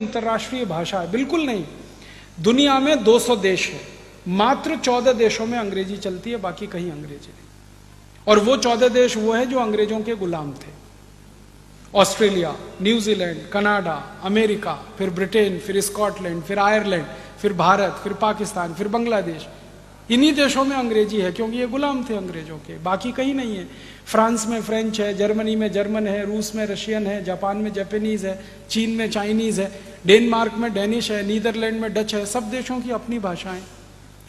अंतर्राष्ट्रीय भाषा है, बिल्कुल नहीं। दुनिया में 200 देश है, मात्र 14 देशों में अंग्रेजी चलती है, बाकी कहीं अंग्रेजी नहीं। और वो 14 देश वो है जो अंग्रेजों के गुलाम थे। ऑस्ट्रेलिया, न्यूजीलैंड, कनाडा, अमेरिका, फिर ब्रिटेन, फिर स्कॉटलैंड, फिर आयरलैंड, फिर भारत, फिर पाकिस्तान, फिर बांग्लादेश। इन्हीं देशों में अंग्रेजी है क्योंकि ये गुलाम थे अंग्रेजों के, बाकी कहीं नहीं है। फ्रांस में फ्रेंच है, जर्मनी में जर्मन है, रूस में रशियन है, जापान में जापानीज है, चीन में चाइनीज है, डेनमार्क में डेनिश है, नीदरलैंड में डच है। सब देशों की अपनी भाषाएं।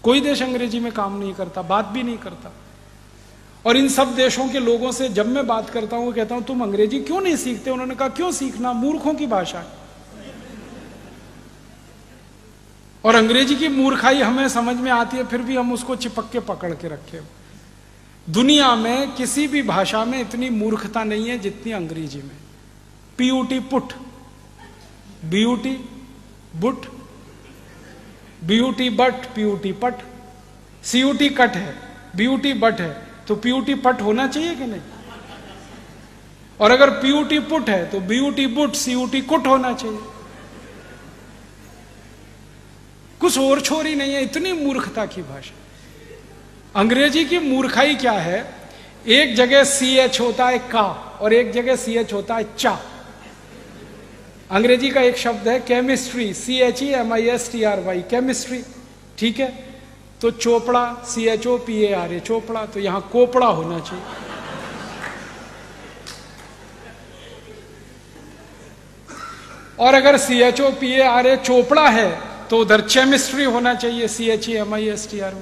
कोई देश अंग्रेजी में काम नहीं करता, बात भी नहीं करता। और इन सब देशों के लोगों से जब मैं बात करता हूं, कहता हूं तुम अंग्रेजी क्यों नहीं सीखते? उन्होंने कहा क्यों सीखना, मूर्खों की भाषा है। और अंग्रेजी की मूर्खाई हमें समझ में आती है, फिर भी हम उसको चिपक के पकड़ के रखे। दुनिया में किसी भी भाषा में इतनी मूर्खता नहीं है जितनी अंग्रेजी में। PUT put, BUT boot, BUT but, PUT पट, सीयूटी कट है, बीयूटी बट है, तो पीयूटी पट होना चाहिए कि नहीं? और अगर पीयूटी पुट है तो बीयूटी बुट, सीयूटी कुट होना चाहिए। कुछ और छोरी नहीं है, इतनी मूर्खता की भाषा। अंग्रेजी की मूर्खाई क्या है? एक जगह CH होता है का और एक जगह CH होता है चा। अंग्रेजी का एक शब्द है केमिस्ट्री, CHEMISTRY, केमिस्ट्री, ठीक है? तो चोपड़ा, CHOPARA, चोपड़ा, तो यहां कोपड़ा होना चाहिए। और अगर CHOPARA चोपड़ा है तो उधर केमिस्ट्री होना चाहिए, CHEMISTRY।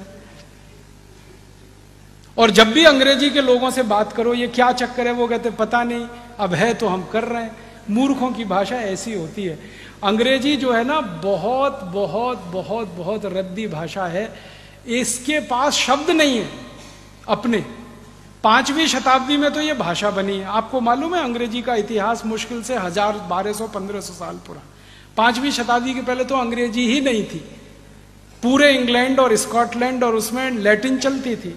और जब भी अंग्रेजी के लोगों से बात करो ये क्या चक्कर है, वो कहते पता नहीं, अब है तो हम कर रहे हैं। मूर्खों की भाषा ऐसी होती है। अंग्रेजी जो है ना, बहुत बहुत बहुत बहुत रद्दी भाषा है। इसके पास शब्द नहीं है अपने। 5वीं शताब्दी में तो ये भाषा बनी है। आपको मालूम है अंग्रेजी का इतिहास मुश्किल से 1000, 1200-1500 साल पुराना। 5वीं शताब्दी के पहले तो अंग्रेजी ही नहीं थी। पूरे इंग्लैंड और स्कॉटलैंड और उसमें लैटिन चलती थी।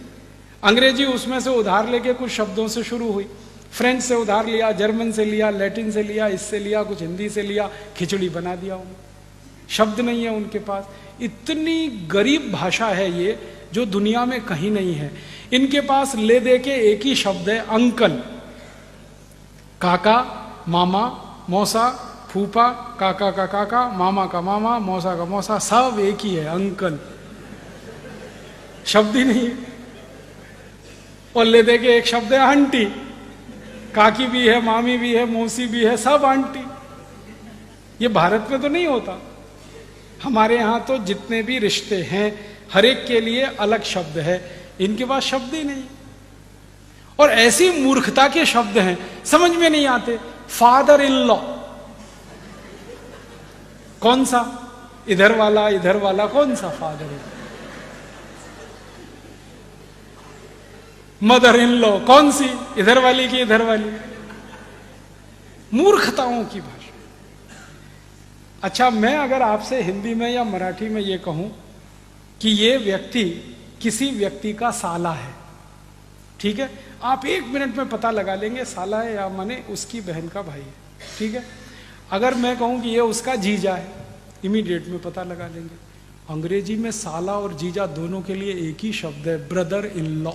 अंग्रेजी उसमें से उधार लेके कुछ शब्दों से शुरू हुई। फ्रेंच से उधार लिया, जर्मन से लिया, लैटिन से लिया, इससे लिया, कुछ हिंदी से लिया, खिचड़ी बना दिया उन्होंने। शब्द नहीं है उनके पास। इतनी गरीब भाषा है ये, जो दुनिया में कहीं नहीं है। इनके पास ले दे के एक ही शब्द है, अंकल। काका, मामा, मौसा, फूफा, काका का काका, मामा का मामा, मौसा का मौसा, सब एक ही है, अंकल। शब्द ही नहीं है। और ले दे के एक शब्द है आंटी। काकी भी है, मामी भी है, मौसी भी है, सब आंटी। ये भारत में तो नहीं होता। हमारे यहां तो जितने भी रिश्ते हैं, हर एक के लिए अलग शब्द है। इनके पास शब्द ही नहीं। और ऐसी मूर्खता के शब्द हैं, समझ में नहीं आते। फादर इन लॉ, कौन सा? इधर वाला कौन सा father in? Mother in law कौन सी? इधर वाली की इधर वाली? मूर्खताओं की भाषा। अच्छा, मैं अगर आपसे हिंदी में या मराठी में ये कहूं कि ये व्यक्ति किसी व्यक्ति का साला है, ठीक है? आप 1 मिनट में पता लगा लेंगे साला है या माने उसकी बहन का भाई है, ठीक है? अगर मैं कहूं कि ये उसका जीजा है, इमीडिएट में पता लगा लेंगे। अंग्रेजी में साला और जीजा दोनों के लिए एक ही शब्द है, ब्रदर इन लॉ।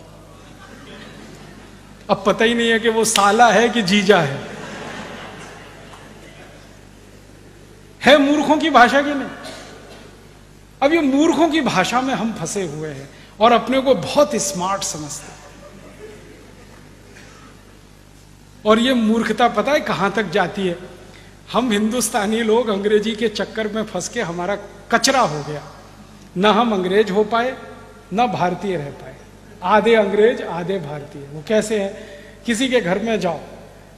अब पता ही नहीं है कि वो साला है कि जीजा है मूर्खों की भाषा की नहीं? अब ये मूर्खों की भाषा में हम फंसे हुए हैं और अपने को बहुत स्मार्ट समझते हैं। और ये मूर्खता पता है कहां तक जाती है? हम हिंदुस्तानी लोग अंग्रेजी के चक्कर में फंस के हमारा कचरा हो गया। ना हम अंग्रेज हो पाए, ना भारतीय रह पाए। आधे अंग्रेज आधे भारतीय। वो कैसे है? किसी के घर में जाओ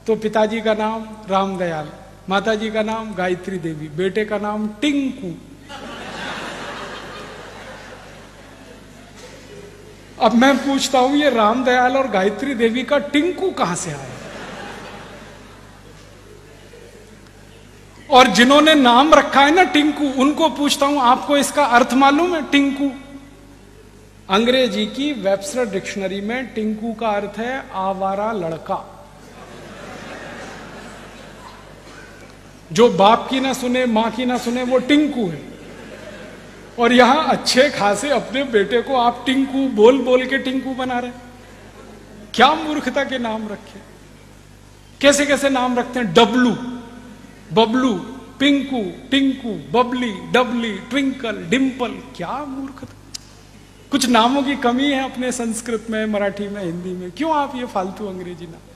तो पिताजी का नाम रामदयाल, माताजी का नाम गायत्री देवी, बेटे का नाम टिंकू। अब मैं पूछता हूं ये रामदयाल और गायत्री देवी का टिंकू कहां से आया? और जिन्होंने नाम रखा है ना टिंकू, उनको पूछता हूं आपको इसका अर्थ मालूम है? टिंकू अंग्रेजी की वेबस्टर डिक्शनरी में टिंकू का अर्थ है आवारा लड़का। जो बाप की ना सुने, मां की ना सुने, वो टिंकू है। और यहां अच्छे खासे अपने बेटे को आप टिंकू बोल बोल के टिंकू बना रहे। क्या मूर्खता के नाम रखे, कैसे कैसे नाम रखते हैं। डब्लू, बबलू, पिंकू, टिंकू, बबली, डबली, ट्विंकल, डिंपल। क्या मूर्खता। कुछ नामों की कमी है अपने संस्कृत में, मराठी में, हिंदी में। क्यों आप ये फालतू अंग्रेजी नाम।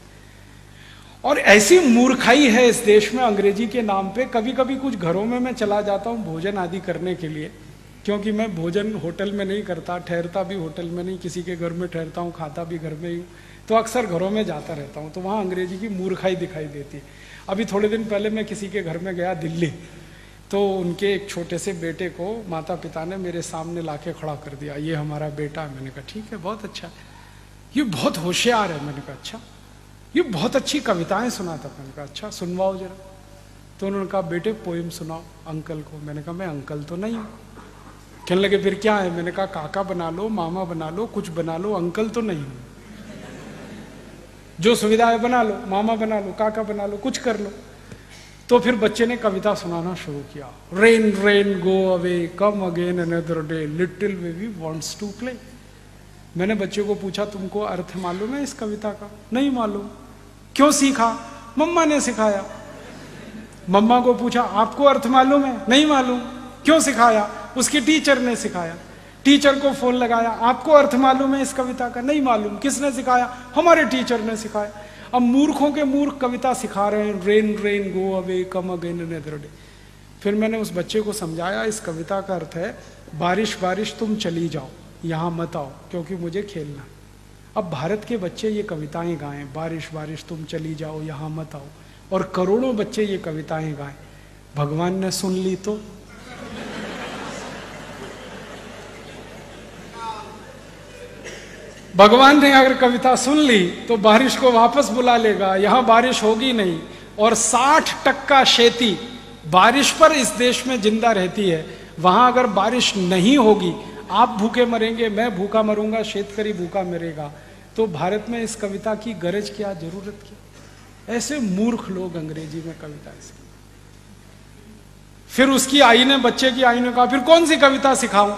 और ऐसी मूर्खाई है इस देश में अंग्रेजी के नाम पे। कभी कभी कुछ घरों में मैं चला जाता हूं भोजन आदि करने के लिए, क्योंकि मैं भोजन होटल में नहीं करता, ठहरता भी होटल में नहीं, किसी के घर में ठहरता हूँ, खाता भी घर में ही, तो अक्सर घरों में जाता रहता हूँ। तो वहाँ अंग्रेजी की मूर्खाई दिखाई देती है। अभी थोड़े दिन पहले मैं किसी के घर में गया दिल्ली, तो उनके एक छोटे से बेटे को माता पिता ने मेरे सामने लाके खड़ा कर दिया, ये हमारा बेटा है। मैंने कहा ठीक है, बहुत अच्छा, ये बहुत होशियार है। मैंने कहा अच्छा, ये बहुत अच्छी कविताएं सुनाता। मैंने कहा अच्छा, सुनवाओ जरा। तो उन्होंने कहा बेटे पोइम सुनाओ अंकल को। मैंने कहा मैं अंकल तो नहीं हूं। कहने लगे फिर क्या है। मैंने कहा काका बना लो, मामा बना लो, कुछ बना लो, अंकल तो नहीं हूं। जो सुविधा है बना लो, मामा बना लो, काका बना लो, कुछ कर लो। तो फिर बच्चे ने कविता सुनाना शुरू किया। Rain rain go away, come again another day, little baby wants to play. मैंने बच्चे को पूछा तुमको अर्थ मालूम है इस कविता का। नहीं मालूम। क्यों सीखा। मम्मा ने सिखाया। मम्मा को पूछा आपको अर्थ मालूम है। नहीं मालूम। क्यों सिखाया। उसकी टीचर ने सिखाया। टीचर को फोन लगाया, आपको अर्थ मालूम है इस कविता का। नहीं मालूम। किसने सिखाया। हमारे टीचर ने सिखाया। अब मूर्खों के मूर्ख कविता सिखा रहे हैं, rain rain go away, come again another day. फिर मैंने उस बच्चे को समझाया इस कविता का अर्थ है बारिश बारिश तुम चली जाओ, यहां मत आओ क्योंकि मुझे खेलना। अब भारत के बच्चे ये कविताएं गाएं, बारिश बारिश तुम चली जाओ, यहां मत आओ, और करोड़ों बच्चे ये कविताएं गाएं, भगवान ने सुन ली तो। भगवान ने अगर कविता सुन ली तो बारिश को वापस बुला लेगा, यहां बारिश होगी नहीं। और 60% खेती बारिश पर इस देश में जिंदा रहती है। वहां अगर बारिश नहीं होगी, आप भूखे मरेंगे, मैं भूखा मरूंगा, शेतकरी भूखा मरेगा। तो भारत में इस कविता की गरज क्या, जरूरत क्या। ऐसे मूर्ख लोग अंग्रेजी में कविता ऐसे। फिर उसकी आई ने, बच्चे की आई ने कहा फिर कौन सी कविता सिखाऊं।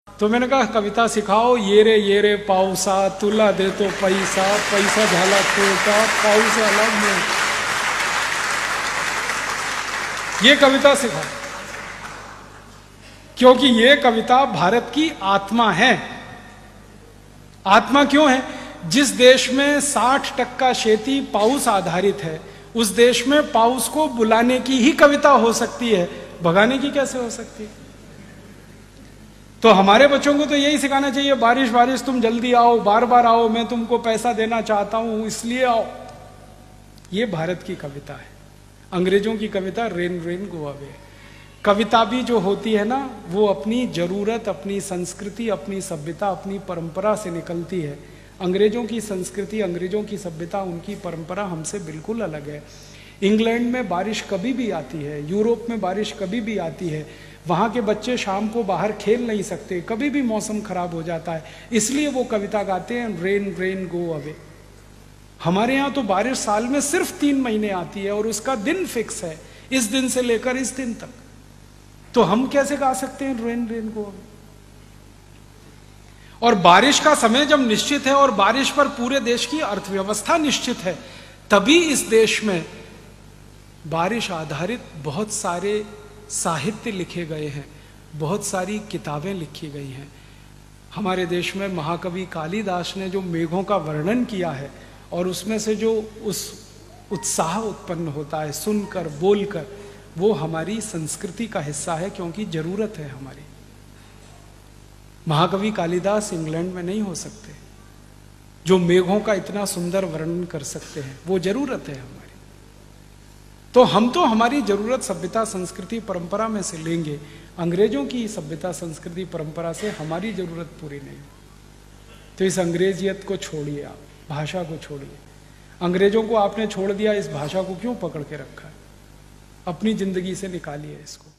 तो मैंने कहा कविता सिखाओ, ये रे पाऊसा, तुला दे तो पैसा, पैसा झाला तोटा, पाऊस आला मोठा। ये कविता सिखाओ, क्योंकि ये कविता भारत की आत्मा है। आत्मा क्यों है। जिस देश में 60% खेती पाउस आधारित है, उस देश में पाउस को बुलाने की ही कविता हो सकती है, भगाने की कैसे हो सकती है। तो हमारे बच्चों को तो यही सिखाना चाहिए, बारिश बारिश तुम जल्दी आओ, बार बार आओ, मैं तुमको पैसा देना चाहता हूं इसलिए आओ। ये भारत की कविता है। अंग्रेजों की कविता रेन रेन गो अवे। कविता भी जो होती है ना, वो अपनी जरूरत, अपनी संस्कृति, अपनी सभ्यता, अपनी परंपरा से निकलती है। अंग्रेजों की संस्कृति, अंग्रेजों की सभ्यता, उनकी परंपरा हमसे बिल्कुल अलग है। इंग्लैंड में बारिश कभी भी आती है, यूरोप में बारिश कभी भी आती है। वहाँ के बच्चे शाम को बाहर खेल नहीं सकते, कभी भी मौसम खराब हो जाता है, इसलिए वो कविता गाते हैं रेन रेन गो अवे। हमारे यहाँ तो बारिश साल में सिर्फ 3 महीने आती है और उसका दिन फिक्स है, इस दिन से लेकर इस दिन तक। तो हम कैसे गा सकते हैं रेन रेन गो अवे। और बारिश का समय जब निश्चित है और बारिश पर पूरे देश की अर्थव्यवस्था निश्चित है, तभी इस देश में बारिश आधारित बहुत सारे साहित्य लिखे गए हैं, बहुत सारी किताबें लिखी गई हैं। हमारे देश में महाकवि कालिदास ने जो मेघों का वर्णन किया है, और उसमें से जो उस उत्साह उत्पन्न होता है सुनकर, बोलकर, वो हमारी संस्कृति का हिस्सा है, क्योंकि जरूरत है हमारी। महाकवि कालिदास इंग्लैंड में नहीं हो सकते, जो मेघों का इतना सुंदर वर्णन कर सकते हैं, वो जरूरत है हमारी। तो हम तो हमारी जरूरत सभ्यता, संस्कृति, परंपरा में से लेंगे, अंग्रेजों की सभ्यता, संस्कृति, परंपरा से हमारी जरूरत पूरी नहीं। तो इस अंग्रेजियत को छोड़िए, आप भाषा को छोड़िए। अंग्रेजों को आपने छोड़ दिया, इस भाषा को क्यों पकड़ के रखा है। अपनी जिंदगी से निकालिए इसको।